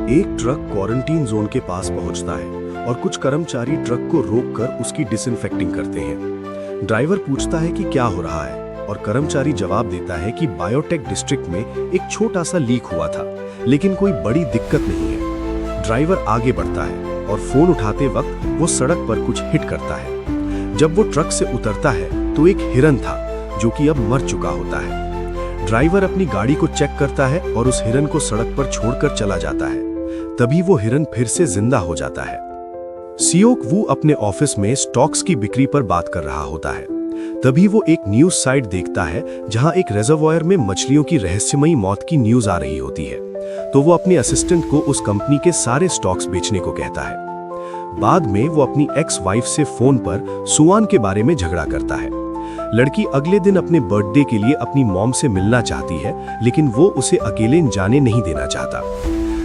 एक truck quarantine zone के पास पहुंचता है और कुछ कर्मचारी ट्रक को रोककर उसकी डिसइंफेक्टिंग करते हैं। ड्राइवर पूछता है कि क्या हो रहा है और कर्मचारी जवाब देता है कि बायोटेक डिस्ट्रिक्ट में एक छोटा सा लीक हुआ था, लेकिन कोई बड़ी दिक्कत नहीं है। ड्राइवर आगे बढ़ता है और फोन उठाते वक्त वो सड़क पर कुछ हिट करता है। जब वो ट्रक से उतरता है तो एक हिरन था जो कि अब मर चुका होता है। ड्राइवर अपनी गाड़ी को चेक करता है और उस हिरन को सड़क पर छोड़कर चला जाता है। तभी वो हिरन फिर से जिंदा हो जाता है। सियोक वू अपने ऑफिस में स्टॉक्स की बिक्री पर बात कर रहा होता है। तभी वो एक न्यूज साइट देखता है जहां एक रिजर्वॉयर में मछलियों की रहस्यमयी मौत की न्यूज आ रही होती है। तो वो अपने असिस्टेंट को उस कंपनी के सारे स्टॉक्स बेचने को कहता है। बाद में वो अपनी एक्स वाइफ से फोन पर सुआन के बारे में झगड़ा करता है। लड़की अगले दिन अपने बर्थडे के लिए अपनी मॉम से मिलना चाहती है, लेकिन वो उसे अकेले जाने नहीं देना चाहता।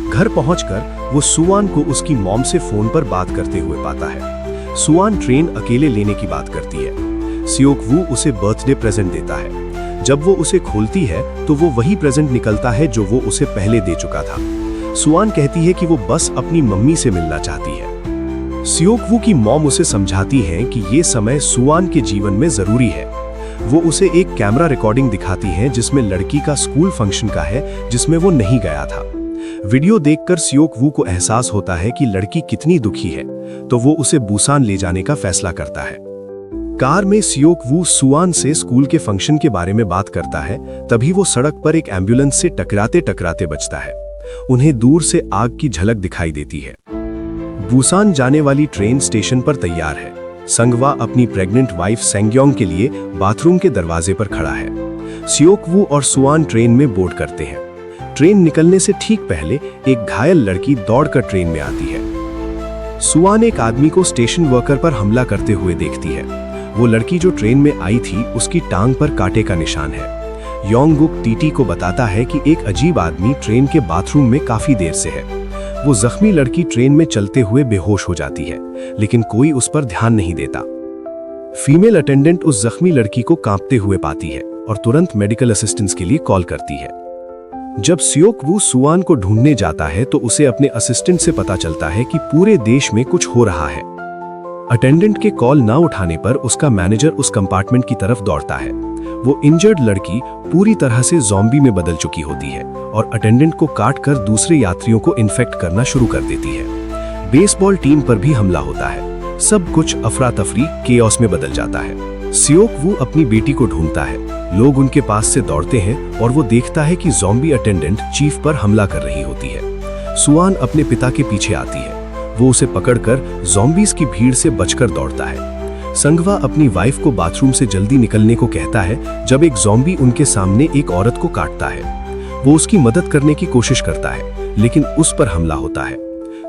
घर पहुंचकर वो सुआन को उसकी मॉम से फोन पर बात करते हुए पाता है। सुआन ट्रेन अकेले लेने की बात करती है। सियोक वू उसे बर्थडे प्रेजेंट देता है। जब वो उसे खोलती है तो वो वही प्रेजेंट निकलता है जो वो उसे पहले दे चुका था। सुआन कहती है कि वो बस अपनी मम्मी से मिलना चाहती है। सियोक वू की मॉम उसे समझाती है कि ये समय सुआन के जीवन में जरूरी है। वो उसे एक कैमरा रिकॉर्डिंग दिखाती है जिसमें लड़की का स्कूल फंक्शन का है जिसमें वो नहीं गया था। वीडियो देखकर सियोक वू को एहसास होता है कि लड़की कितनी दुखी है, तो वो उसे बुसान ले जाने का फैसला करता है। कार में सियोक वू सुआन से स्कूल के फंक्शन के बारे में बात करता है। तभी वो सड़क पर एक एम्बुलेंस से टकराते टकराते बचता है। उन्हें दूर से आग की झलक दिखाई देती है। बुसान जाने वाली ट्रेन स्टेशन पर तैयार है। संगवा अपनी प्रेग्नेंट वाइफ सेंग्योंग के लिए बाथरूम के दरवाजे पर खड़ा है। सियोक वू और सुआन ट्रेन में बोर्ड करते हैं। ट्रेन निकलने से ठीक पहले एक घायल लड़की दौड़कर ट्रेन में आती है। सुआन एक आदमी को स्टेशन वर्कर पर हमला करते हुए देखती है। वो लड़की जो ट्रेन में आई थी उसकी टांग पर कांटे का निशान है। योंगुक टीटी को बताता है कि एक अजीब आदमी ट्रेन के बाथरूम में काफी देर से है। वो जख्मी लड़की ट्रेन में चलते हुए बेहोश हो जाती है, लेकिन कोई उस पर ध्यान नहीं देता। फीमेल अटेंडेंट उस जख्मी लड़की को कांपते हुए पाती है और तुरंत मेडिकल असिस्टेंस के लिए कॉल करती है। जब सियोक वू सुआन को ढूंढने जाता है तो उसे अपने असिस्टेंट से पता चलता है कि पूरे देश में कुछ हो रहा है। अटेंडेंट के कॉल ना उठाने पर उसका मैनेजर उस कंपार्टमेंट की तरफ दौड़ता है। वो इंजर्ड लड़की पूरी तरह से ज़ॉम्बी में बदल चुकी होती है और अटेंडेंट को काटकर दूसरे यात्रियों को इन्फेक्ट करना शुरू कर देती है। बेसबॉल टीम पर भी हमला होता है। सब कुछ अफरा तफरी केओस में बदल जाता है। सियोक वू अपनी बेटी को ढूंढता है। लोग उनके पास से दौड़ते हैं और वो देखता है कि ज़ॉम्बी अटेंडेंट चीफ पर हमला कर रही होती है। सुआन अपने पिता के पीछे आती है। वो उसे पकड़कर ज़ॉम्बीज की भीड़ से बचकर दौड़ता है। संगवा अपनी वाइफ को बाथरूम से जल्दी निकलने को कहता है जब एक ज़ॉम्बी उनके सामने एक औरत को काटता है। वो उसकी मदद करने की कोशिश करता है, लेकिन उस पर हमला होता है।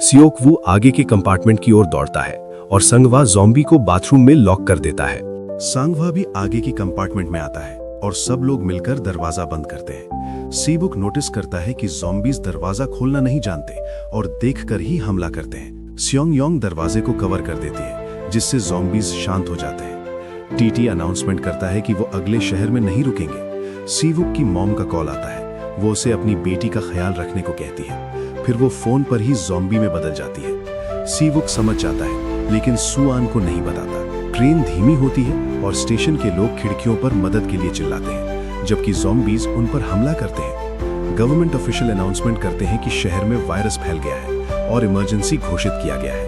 सियोक वू आगे के कंपार्टमेंट की ओर दौड़ता है और संगवा ज़ॉम्बी को बाथरूम में लॉक कर देता है। सांगवा भी आगे की कंपार्टमेंट में आता है और सब लोग मिलकर दरवाजा बंद करते हैं। सीबुक नोटिस करता है कि ज़ॉम्बीज दरवाजा खोलना नहीं जानते और देखकर ही हमला करते हैं। सियोंग दरवाजे को कवर कर देती है जिससे ज़ॉम्बीज शांत हो जाते हैं। टीटी अनाउंसमेंट करता है कि वो अगले शहर में नहीं रुकेंगे। सीवुक की मॉम का कॉल आता है। वो उसे अपनी बेटी का ख्याल रखने को कहती है। फिर वो फोन पर ही ज़ॉम्बी में बदल जाती है। सीवुक समझ जाता है, लेकिन सुआन को नहीं बताता। ट्रेन धीमी होती है और स्टेशन के लोग खिड़कियों पर मदद के लिए चिल्लाते हैं, जबकि ज़ॉम्बीज उन पर हमला करते हैं। गवर्नमेंट ऑफिशियल अनाउंसमेंट करते हैं कि शहर में वायरस फैल गया है और इमरजेंसी घोषित किया गया है।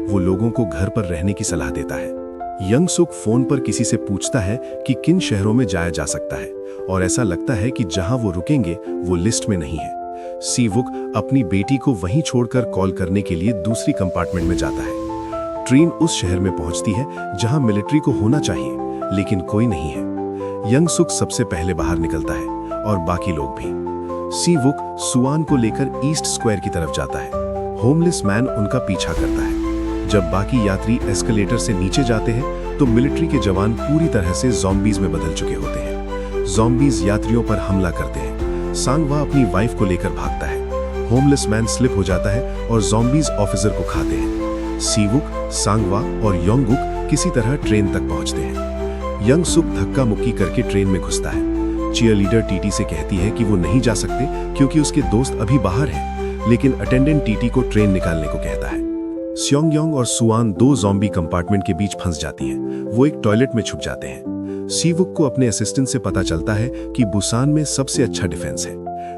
वो लोगों को घर पर रहने की सलाह देता है। यंग सुक फोन पर किसी से पूछता है कि किन शहरों में जाया जा सकता है और ऐसा लगता है कि जहां वो रुकेंगे वो लिस्ट में नहीं है। सीवुक अपनी बेटी को वहीं छोड़कर कॉल करने के लिए दूसरी कंपार्टमेंट में जाता है। ट्रेन उस शहर में पहुंचती है जहां मिलिट्री को होना चाहिए, लेकिन कोई नहीं है। यंग सुक सबसे पहले बाहर निकलता है और बाकी लोग भी। सीवुक सुआन को लेकर ईस्ट स्क्वायर की तरफ जाता है। होमलेस मैन उनका पीछा करता है। जब बाकी यात्री एस्केलेटर से नीचे जाते हैं तो मिलिट्री के जवान पूरी तरह से ज़ॉम्बीज में बदल चुके होते हैं। ज़ॉम्बीज यात्रियों पर हमला करते हैं। सांगवा अपनी वाइफ को लेकर भागता है। होमलेस मैन स्लिप हो जाता है और ज़ॉम्बीज ऑफिसर को खाते हैं। सीवुक, सांगवा और योंगुक किसी तरह ट्रेन तक पहुंचते हैं। यंग सुक धक्का मुक्की करके ट्रेन में घुसता है। चीयरलीडर टीटी से कहती है कि वो नहीं जा सकते क्योंकि उसके दोस्त अभी बाहर हैं, लेकिन अटेंडेंट टीटी को ट्रेन निकालने को कहता है। स्योंग-योंग और सुआन 2 ज़ॉम्बी कंपार्टमेंट के बीच फंस जाती हैं। वो एक टॉयलेट में छुप जाते हैं। सीवुक को अपने असिस्टेंट से पता चलता है कि बुसान में सबसे अच्छा डिफेंस है।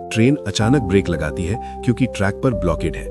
ट्रेन अचानक ब्रेक लगाती है क्योंकि ट्रैक पर ब्लॉकेड है।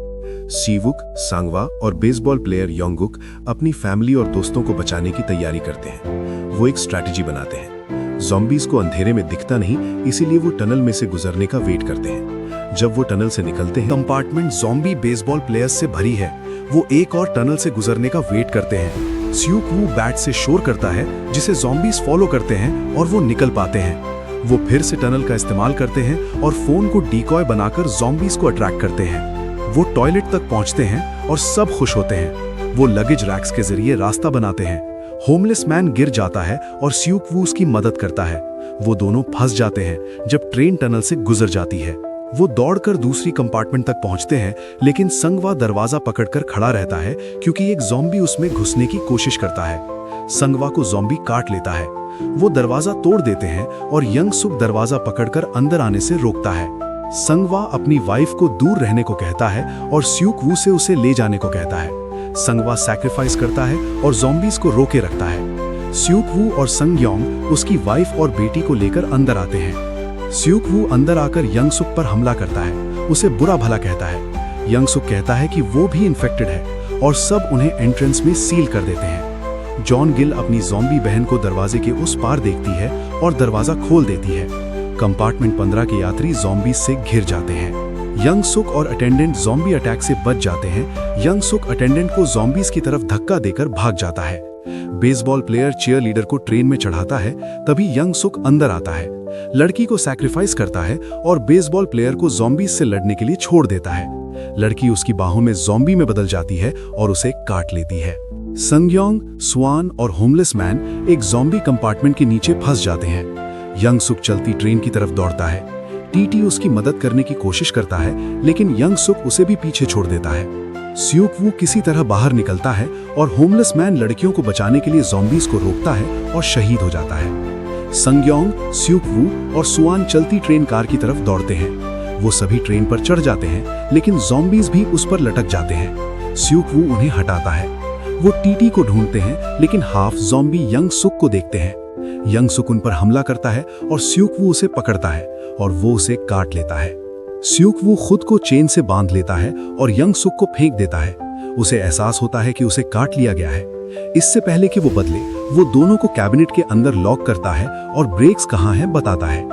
सीवुक, सांगवा और बेसबॉल प्लेयर योंगुक अपनी फैमिली और दोस्तों को बचाने की तैयारी करते हैं। वो एक स्ट्रैटेजी बनाते हैं। ज़ॉम्बीज को अंधेरे में दिखता नहीं, इसीलिए वो टनल में से गुजरने का वेट करते हैं। जब वो टनल से निकलते हैं, कंपार्टमेंट ज़ॉम्बी बेसबॉल प्लेयर्स से भरी है। वो एक और टनल से गुजरने का वेट करते हैं। स्यूक वू बैट से शोर करता है जिसे ज़ॉम्बीज फॉलो करते हैं और वो निकल पाते हैं। वो फिर से टनल का इस्तेमाल करते हैं और फोन को डीकॉय बनाकर ज़ॉम्बीज को अट्रैक्ट करते हैं। वो टॉयलेट तक पहुंचते हैं और सब खुश होते हैं। वो लगेज रैक्स के जरिए रास्ता बनाते हैं। होमलेस मैन गिर जाता है और स्यूक वू उसकी मदद करता है। वो दोनों फंस जाते हैं जब ट्रेन टनल से गुजर जाती है। वो दौड़कर दूसरी कंपार्टमेंट तक पहुंचते हैं, लेकिन संगवा दरवाजा पकड़कर खड़ा रहता है क्योंकि एक ज़ॉम्बी उसमें घुसने की कोशिश करता है। संगवा को ज़ॉम्बी काट लेता है। वो दरवाजा तोड़ देते हैं और यंग सुक दरवाजा पकड़कर अंदर आने से रोकता है। संगवा अपनी वाइफ को दूर रहने को कहता है और स्यूक वू से उसे ले जाने को कहता है। संगवा सैक्रिफाइस करता है और ज़ॉम्बीज को रोके रखता है। स्यूक वू और संगयोंग उसकी वाइफ और बेटी को लेकर अंदर आते हैं। स्यूक वू अंदर आकर यंग सुक पर हमला करता है, उसे बुरा भला कहता है। यंग सुक कहता है कि वो भी इन्फेक्टेड है और सब उन्हें एंट्रेंस में सील कर देते हैं। जॉन गिल अपनी ज़ॉम्बी बहन को दरवाजे के उस पार देखती है और दरवाजा खोल देती है। कंपार्टमेंट 15 के यात्री ज़ॉम्बीज से घिर जाते हैं। यंग सुक और अटेंडेंट ज़ॉम्बी अटैक से बच जाते हैं। यंग सुक अटेंडेंट को ज़ॉम्बीज की तरफ धक्का देकर भाग जाता है। बेसबॉल प्लेयर चीयर लीडर को ट्रेन में चढ़ाता है, तभी यंग सुक अंदर आता है। लड़की को सैक्रिफाइस करता है और बेसबॉल प्लेयर को ज़ॉम्बीज से लड़ने के लिए छोड़ देता है। लड़की उसकी बाहों में ज़ॉम्बी में बदल जाती है और उसे काट लेती है। संगयोंग, स्वान और होमलेस मैन एक ज़ॉम्बी कंपार्टमेंट के नीचे फंस जाते हैं। यंग सुक चलती ट्रेन की तरफ दौड़ता है। टीटी उसकी मदद करने की कोशिश करता है, लेकिन यंग सुक उसे भी पीछे छोड़ देता है। स्यूक वू किसी तरह बाहर निकलता है और होमलेस मैन लड़कियों को बचाने के लिए ज़ॉम्बीज को रोकता है और शहीद हो जाता है। संगयोंग, स्यूक वू और सुआन चलती ट्रेन कार की तरफ दौड़ते हैं। वो सभी ट्रेन पर चढ़ जाते हैं, लेकिन ज़ॉम्बीज भी उस पर लटक जाते हैं। स्यूक वू उन्हें हटाता है। वो टीटी को ढूंढते हैं, लेकिन हाफ ज़ॉम्बी यंग सुक को देखते हैं। यंग सुक उन पर हमला करता है और स्यूक वू उसे पकड़ता है और वो उसे काट लेता है। स्यूक वू खुद को चेन से बांध लेता है और यंग सुक को फेंक देता है। उसे एहसास होता है कि उसे काट लिया गया है। इससे पहले कि वो बदले, वो दोनों को कैबिनेट के अंदर लॉक करता है और ब्रेक्स कहाँ हैं बताता है।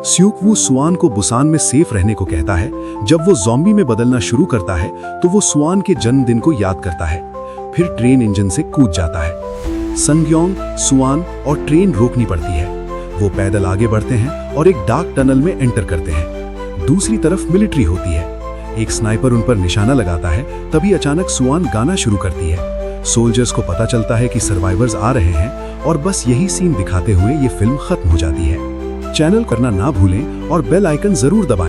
स्यूक वू सुआन को बुसान में सेफ रहने को कहता है। जब वो ज़ॉम्बी में बदलना शुरू करता है तो वो सुआन के जन्मदिन को याद करता है, फिर ट्रेन इंजन से कूद जाता है। संगयोंग, सुआन और ट्रेन रोकनी पड़ती है। वो पैदल आगे बढ़ते हैं और एक डार्क टनल में एंटर करते हैं। दूसरी तरफ मिलिट्री होती है। एक स्नाइपर उन पर निशाना लगाता है, तभी अचानक सुआन गाना शुरू करती है। सोल्जर्स को पता चलता है कि सर्वाइवर्स आ रहे हैं और बस यही सीन दिखाते हुए ये फिल्म खत्म हो जाती है। चैनल करना ना भूलें और बेल आइकन जरूर दबाएं।